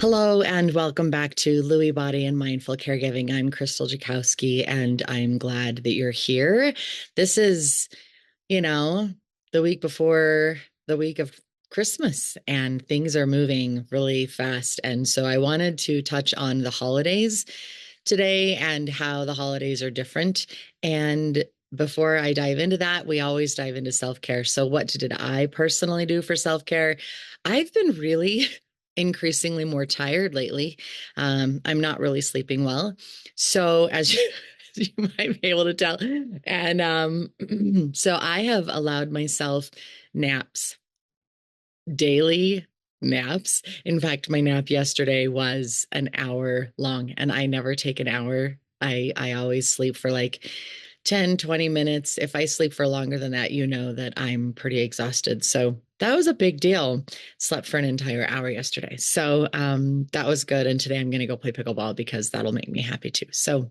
Hello and welcome back to Lewy Body and Mindful Caregiving. I'm Krystal Jakosky and I'm glad that you're here. This is, you know, the week before the week of Christmas and things are moving really fast. And so I wanted to touch on the holidays today and how the holidays are different. And before I dive into that, we always dive into self-care. So what did I personally do for self-care? I've been really increasingly more tired lately. I'm not really sleeping well. So as you, as you might be able to tell. And so I have allowed myself naps, daily naps. In fact, my nap yesterday was an hour long, and I never take an hour. I always sleep for like 10, 20 minutes. If I sleep for longer than that, you know that I'm pretty exhausted. So that was a big deal. Slept for an entire hour yesterday. So that was good. And today I'm going to go play pickleball because that'll make me happy too. So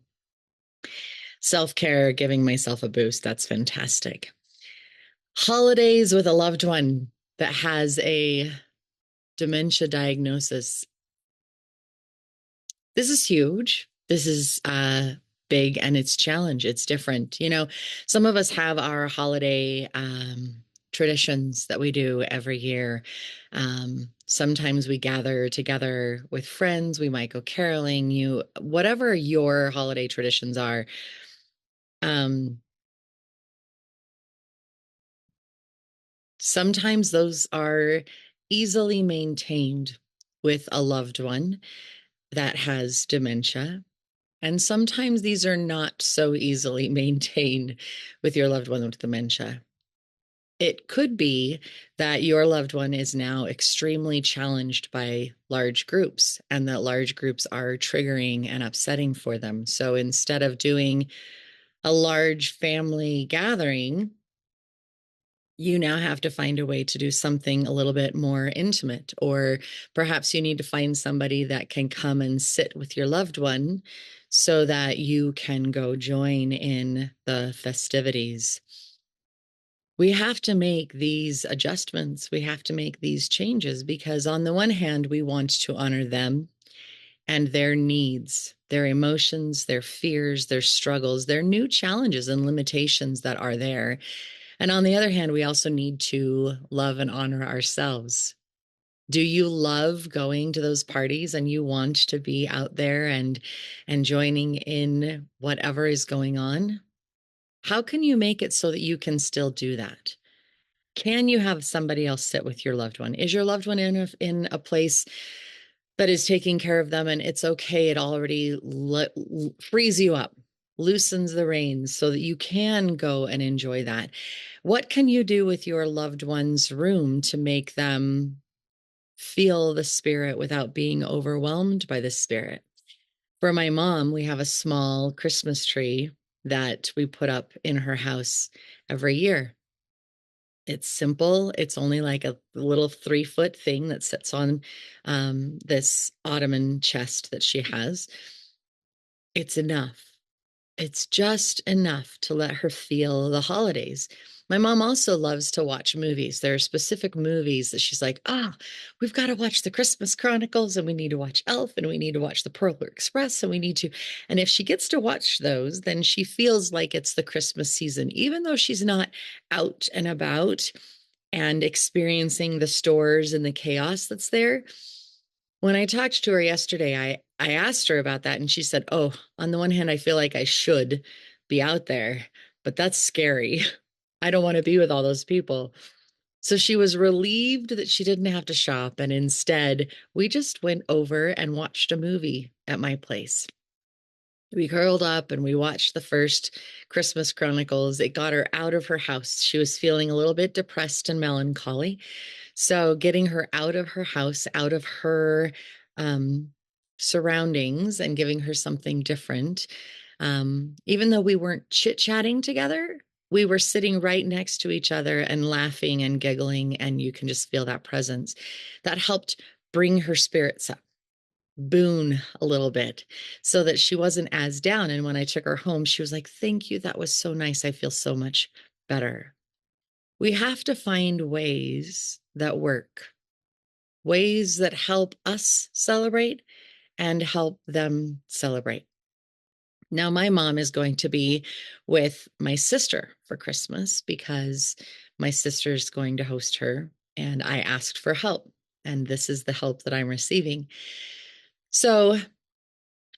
self-care, giving myself a boost, that's fantastic. Holidays with a loved one that has a dementia diagnosis. This is huge. This is big, and it's challenge. It's different. You know, some of us have our holiday traditions that we do every year. Sometimes we gather together with friends. We might go caroling. Whatever your holiday traditions are. Sometimes those are easily maintained with a loved one that has dementia. And sometimes these are not so easily maintained with your loved one with dementia. It could be that your loved one is now extremely challenged by large groups, and that large groups are triggering and upsetting for them. So instead of doing a large family gathering, you now have to find a way to do something a little bit more intimate, or perhaps you need to find somebody that can come and sit with your loved one so that you can go join in the festivities. We have to make these adjustments. We have to make these changes because, on the one hand, we want to honor them and their needs, their emotions, their fears, their struggles, their new challenges and limitations that are there. And on the other hand, we also need to love and honor ourselves. Do you love going to those parties and you want to be out there and joining in whatever is going on? How can you make it so that you can still do that? Can you have somebody else sit with your loved one? Is your loved one in a place that is taking care of them and it's okay? It already frees you up, loosens the reins so that you can go and enjoy that. What can you do with your loved one's room to make them feel the spirit without being overwhelmed by the spirit? For my mom, we have a small Christmas tree that we put up in her house every year. It's simple. It's only like a little 3-foot thing that sits on this ottoman chest that she has. It's enough. It's just enough to let her feel the holidays. My mom also loves to watch movies. There are specific movies that she's like, we've got to watch the Christmas Chronicles, and we need to watch Elf, and we need to watch the Polar Express, and we need to. And if she gets to watch those, then she feels like it's the Christmas season, even though she's not out and about and experiencing the stores and the chaos that's there. When I talked to her yesterday, I asked her about that, and she said, "Oh, on the one hand, I feel like I should be out there, but that's scary. I don't want to be with all those people." So she was relieved that she didn't have to shop, and instead, we just went over and watched a movie at my place. We curled up and we watched the first Christmas Chronicles. It got her out of her house. She was feeling a little bit depressed and melancholy. So, getting her out of her house, out of her um, surroundings, and giving her something different. Even though we weren't chit-chatting together, we were sitting right next to each other and laughing and giggling, and you can just feel that presence. That helped bring her spirits up, boon a little bit, so that she wasn't as down. And when I took her home, she was like, "Thank you. That was so nice. I feel so much better." We have to find ways that work. ways that help us celebrate and help them celebrate. Now, my mom is going to be with my sister for Christmas because my sister's going to host her, and I asked for help, and this is the help that I'm receiving. So,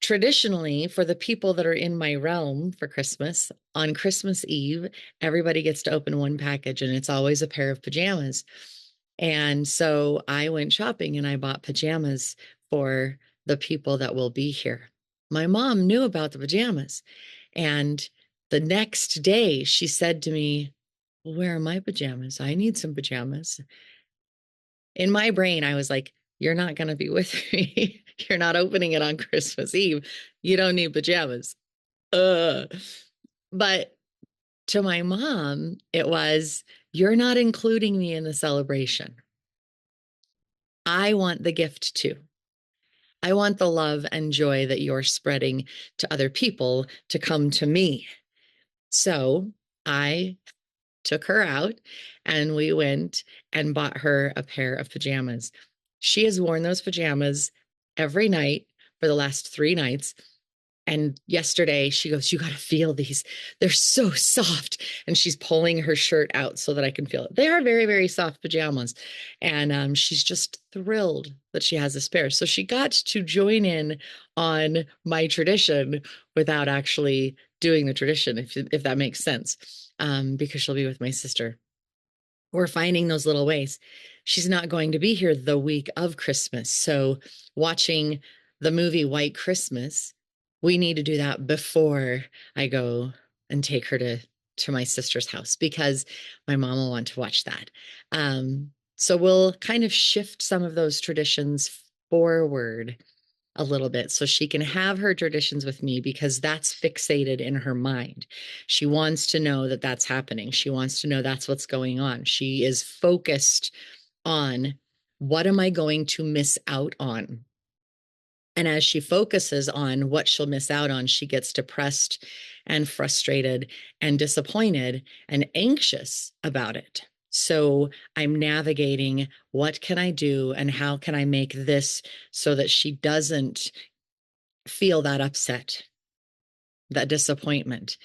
traditionally, for the people that are in my realm for Christmas, on Christmas Eve, everybody gets to open one package, and it's always a pair of pajamas. And so I went shopping and I bought pajamas for the people that will be here. My mom knew about the pajamas. And the next day she said to me, "Well, where are my pajamas? I need some pajamas." In my brain, I was like, "You're not going to be with me. You're not opening it on Christmas Eve. You don't need pajamas." But to my mom, it was, "You're not including me in the celebration. I want the gift too. I want the love and joy that you're spreading to other people to come to me." So I took her out and we went and bought her a pair of pajamas. She has worn those pajamas every night for the last 3 nights. And yesterday she goes, "You got to feel these. They're so soft." And she's pulling her shirt out so that I can feel it. They are very, very soft pajamas. And she's just thrilled that she has a pair. So she got to join in on my tradition without actually doing the tradition, if that makes sense, because she'll be with my sister. We're finding those little ways. She's not going to be here the week of Christmas. So, watching the movie White Christmas, we need to do that before I go and take her to my sister's house because my mom will want to watch that. So we'll kind of shift some of those traditions forward a little bit so she can have her traditions with me because that's fixated in her mind. She wants to know that that's happening. She wants to know that's what's going on. She is focused on what am I going to miss out on? And as she focuses on what she'll miss out on, she gets depressed and frustrated and disappointed and anxious about it. So I'm navigating what can I do and how can I make this so that she doesn't feel that upset, that disappointment.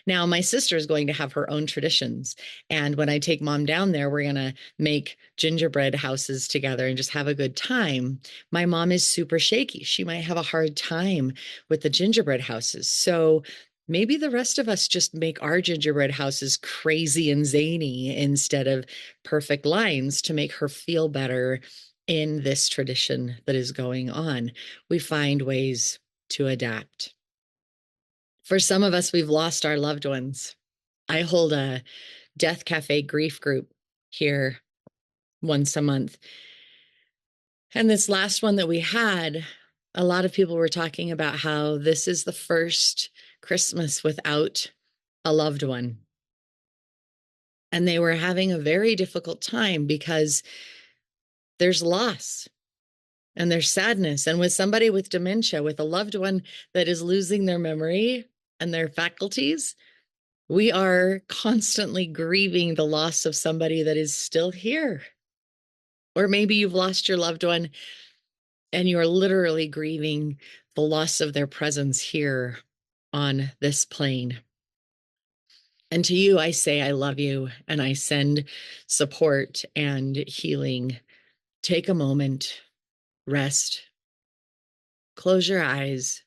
Now, my sister is going to have her own traditions. And when I take mom down there, we're going to make gingerbread houses together and just have a good time. My mom is super shaky. She might have a hard time with the gingerbread houses. So maybe the rest of us just make our gingerbread houses crazy and zany instead of perfect lines to make her feel better in this tradition that is going on. We find ways to adapt. For some of us, we've lost our loved ones. I hold a Death Cafe grief group here once a month. And this last one that we had, a lot of people were talking about how this is the first Christmas without a loved one. And they were having a very difficult time because there's loss and there's sadness. And with somebody with dementia, with a loved one that is losing their memory and their faculties, we are constantly grieving the loss of somebody that is still here. Or maybe you've lost your loved one and you're literally grieving the loss of their presence here on this plane. And to you, I say, I love you and I send support and healing. Take a moment, rest, close your eyes,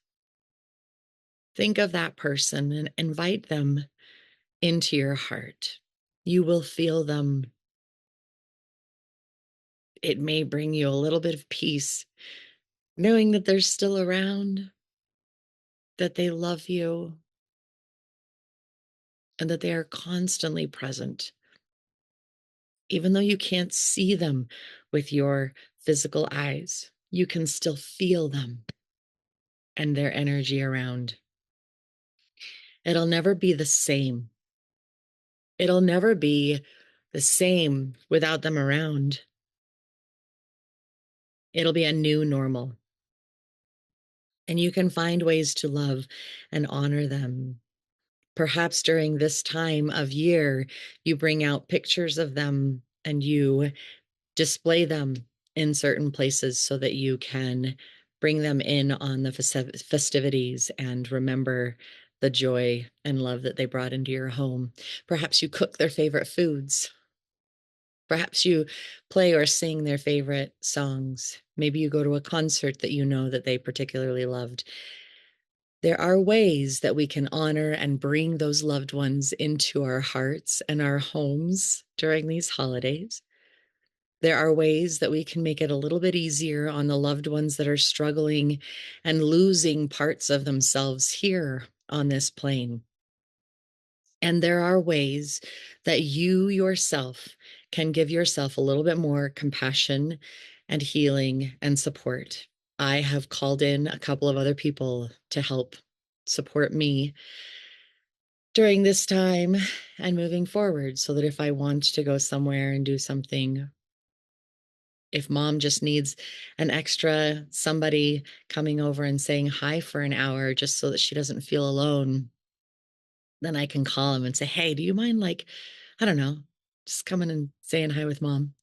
think of that person and invite them into your heart. You will feel them. It may bring you a little bit of peace, knowing that they're still around, that they love you, and that they are constantly present. Even though you can't see them with your physical eyes, you can still feel them and their energy around. It'll never be the same. It'll never be the same without them around. It'll be a new normal. And you can find ways to love and honor them. Perhaps during this time of year, you bring out pictures of them and you display them in certain places so that you can bring them in on the festivities and remember the joy and love that they brought into your home. Perhaps you cook their favorite foods. Perhaps you play or sing their favorite songs. Maybe you go to a concert that you know that they particularly loved. There are ways that we can honor and bring those loved ones into our hearts and our homes during these holidays. There are ways that we can make it a little bit easier on the loved ones that are struggling and losing parts of themselves here on this plane. And there are ways that you yourself can give yourself a little bit more compassion and healing and support. I have called in a couple of other people to help support me during this time and moving forward so that if I want to go somewhere and do something, if mom just needs an extra somebody coming over and saying hi for an hour just so that she doesn't feel alone, then I can call him and say, hey, do you mind, like, I don't know, just coming and saying hi with mom?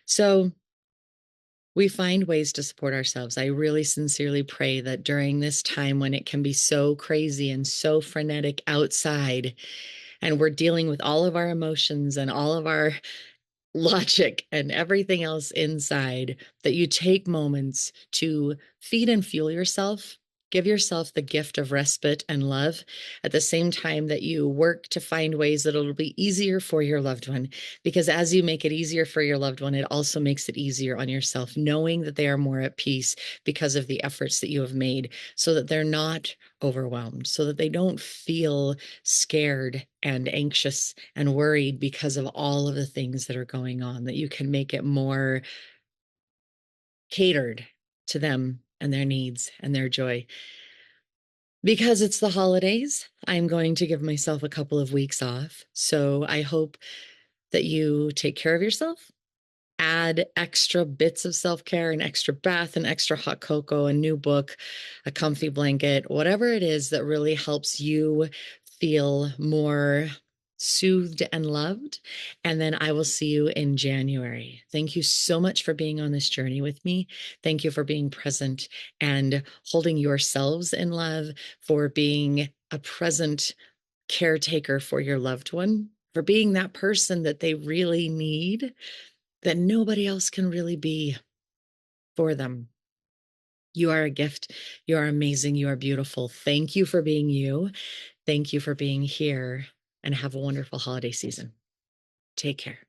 So we find ways to support ourselves. I really sincerely pray that during this time when it can be so crazy and so frenetic outside, and we're dealing with all of our emotions and all of our logic and everything else inside, that you take moments to feed and fuel yourself. Give yourself the gift of respite and love at the same time that you work to find ways that it'll be easier for your loved one. Because as you make it easier for your loved one, it also makes it easier on yourself, knowing that they are more at peace because of the efforts that you have made, so that they're not overwhelmed, so that they don't feel scared and anxious and worried because of all of the things that are going on, that you can make it more catered to them and their needs and their joy. Because it's the holidays, I'm going to give myself a couple of weeks off. So I hope that you take care of yourself. Add extra bits of self-care, an extra bath, an extra hot cocoa, a new book, a comfy blanket, whatever it is that really helps you feel more soothed and loved. And then I will see you in January. Thank you so much for being on this journey with me. Thank you for being present and holding yourselves in love, for being a present caretaker for your loved one, for being that person that they really need, that nobody else can really be for them. You are a gift. You are amazing. You are beautiful. Thank you for being you. Thank you for being here, and have a wonderful holiday season. Take care.